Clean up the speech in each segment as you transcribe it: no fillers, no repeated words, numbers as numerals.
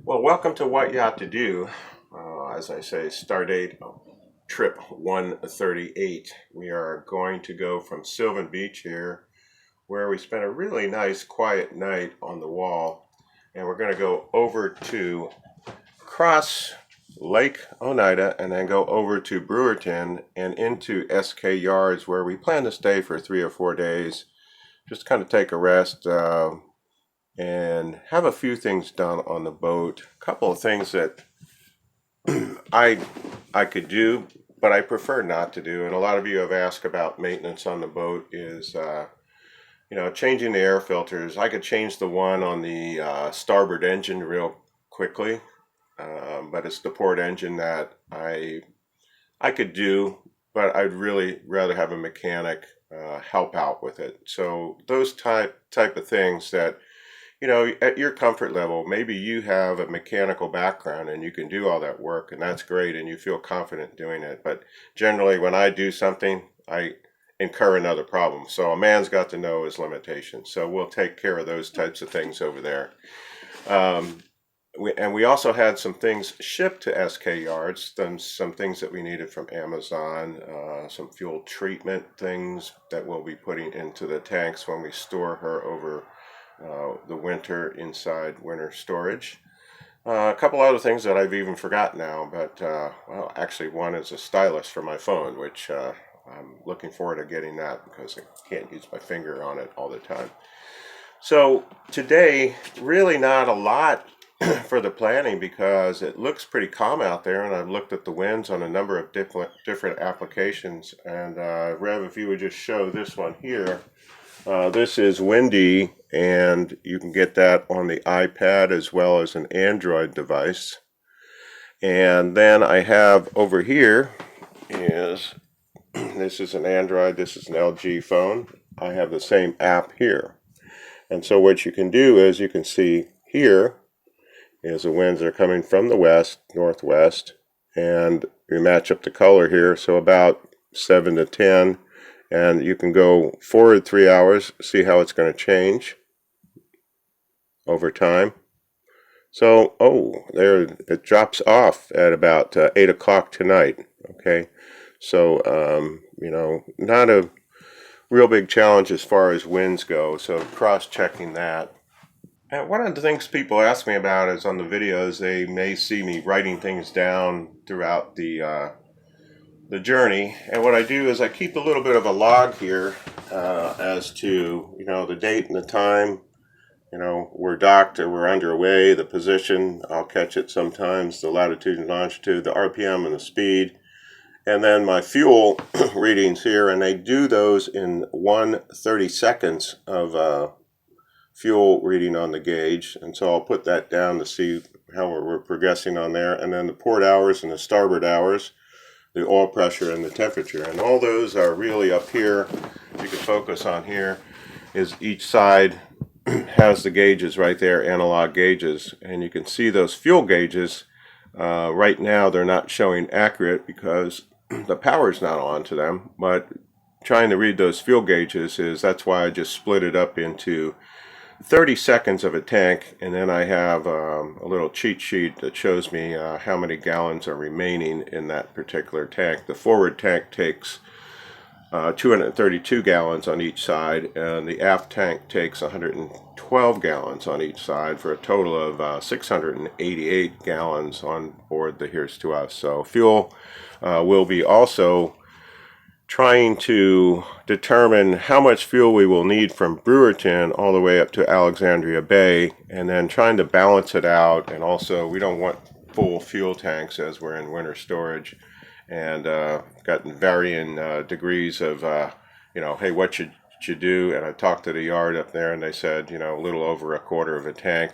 Well, welcome to What Yacht To Do. As I say, stardate trip 138. We are going to go from Sylvan Beach here, where we spent a really nice quiet night on the wall, and we're going to go over to cross Lake Oneida and then go over to Brewerton and into ess-kay yards, where we plan to stay for 3 or 4 days. Just kind of take a rest. And have a few things done on the boat. A couple of things that I could do, but I prefer not to do. And a lot of you have asked about maintenance on the boat is, changing the air filters. I could change the one on the starboard engine real quickly, but it's the port engine that I could do, but I'd really rather have a mechanic help out with it. So those type of things that at your comfort level, maybe you have a mechanical background and you can do all that work, and that's great, and you feel confident doing it. But generally, when I do something, I incur another problem. So a man's got to know his limitations. So we'll take care of those types of things over there. We also had some things shipped to ess-kay yards, some things that we needed from Amazon, some fuel treatment things that we'll be putting into the tanks when we store her over the winter inside winter storage. A couple other things that I've even forgotten now, but well, actually one is a stylus for my phone, which I'm looking forward to getting that because I can't use my finger on it all the time. So today, really not a lot for the planning because it looks pretty calm out there, and I've looked at the winds on a number of different applications. And Rev, if you would just show this one here. This is windy, and you can get that on the iPad as well as an Android device. And then I have over here is, this is an Android, this is an LG phone. I have the same app here. And so what you can do is you can see here is the winds are coming from the west, northwest, and we match up the color here, so about 7 to 10. And you can go forward 3 hours, see how it's going to change over time. So, there it drops off at about 8 o'clock tonight. Okay, so not a real big challenge as far as winds go. So cross-checking that. And one of the things people ask me about is on the videos, they may see me writing things down throughout the journey, and what I do is I keep a little bit of a log here as to the date and the time. We're docked or we're underway, the position, I'll catch it sometimes, the latitude and longitude, the RPM and the speed, and then my fuel readings here, and I do those in 1/32 of fuel reading on the gauge, and so I'll put that down to see how we're progressing on there, and then the port hours and the starboard hours, the oil pressure and the temperature, and all those are really up here. You can focus on here is each side has the gauges right there, analog gauges, and you can see those fuel gauges. Right now they're not showing accurate because the power's not on to them, but trying to read those fuel gauges that's why I just split it up into 30 seconds of a tank, and then I have a little cheat sheet that shows me how many gallons are remaining in that particular tank. The forward tank takes 232 gallons on each side, and the aft tank takes 112 gallons on each side for a total of 688 gallons on board the Here's to Us. So fuel will be also trying to determine how much fuel we will need from Brewerton all the way up to Alexandria Bay, and then trying to balance it out. And also, we don't want full fuel tanks as we're in winter storage, and gotten varying degrees of hey, what should you do? And I talked to the yard up there, and they said a little over a quarter of a tank.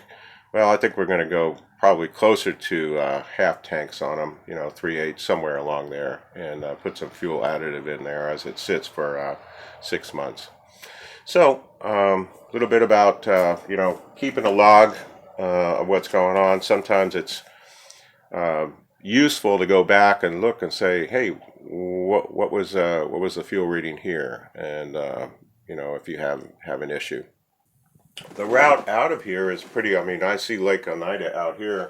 Well, I think we're going to go probably closer to half tanks on them, 3/8 somewhere along there, and put some fuel additive in there as it sits for 6 months. So a little bit about keeping a log of what's going on. Sometimes it's useful to go back and look and say, hey, what was the fuel reading here, and if you have an issue. The route out of here is pretty, I see Lake Oneida out here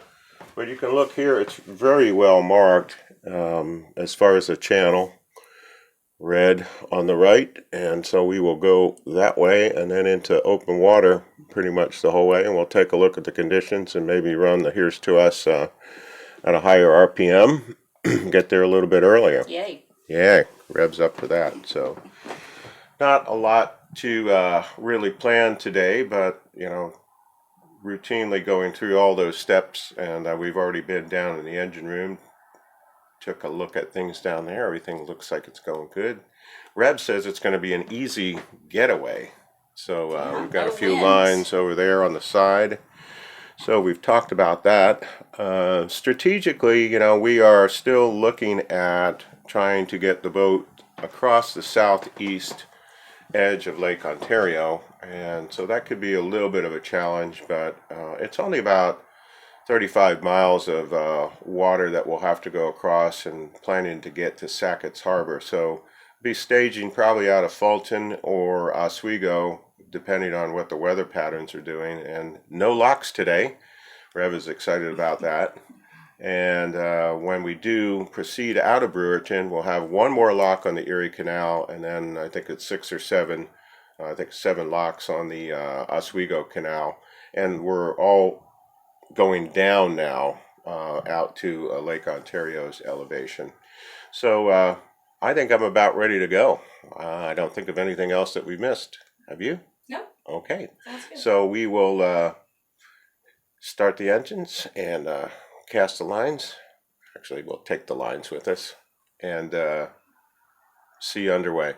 But you can look here, it's very well marked as far as the channel. Red on the right, and so we will go that way and then into open water pretty much the whole way, and we'll take a look at the conditions and maybe run the Here's to Us at a higher RPM, get there a little bit earlier. Yay. Yay, revs up for that. So not a lot to really plan today, but you know, routinely going through all those steps, and we've already been down in the engine room, took a look at things down there. Everything looks like it's going good. Reb says it's going to be an easy getaway. So we've got a few lines over there on the side. So we've talked about that. Strategically, you know, we are still looking at trying to get the boat across the southeast edge of Lake Ontario. And so that could be a little bit of a challenge, but it's only about 35 miles of water that we'll have to go across, and planning to get to Sackett's Harbor. So be staging probably out of Fulton or Oswego, depending on what the weather patterns are doing. And no locks today. Rev is excited about that. And when we do proceed out of Brewerton, we'll have one more lock on the Erie Canal, and then I think it's 6 or 7, I think 7 locks on the Oswego Canal. And we're all going down now out to Lake Ontario's elevation. So I think I'm about ready to go. I don't think of anything else that we missed. Have you? No. Okay. Sounds good. So we will start the engines and cast the lines. Actually, we'll take the lines with us and see you underway.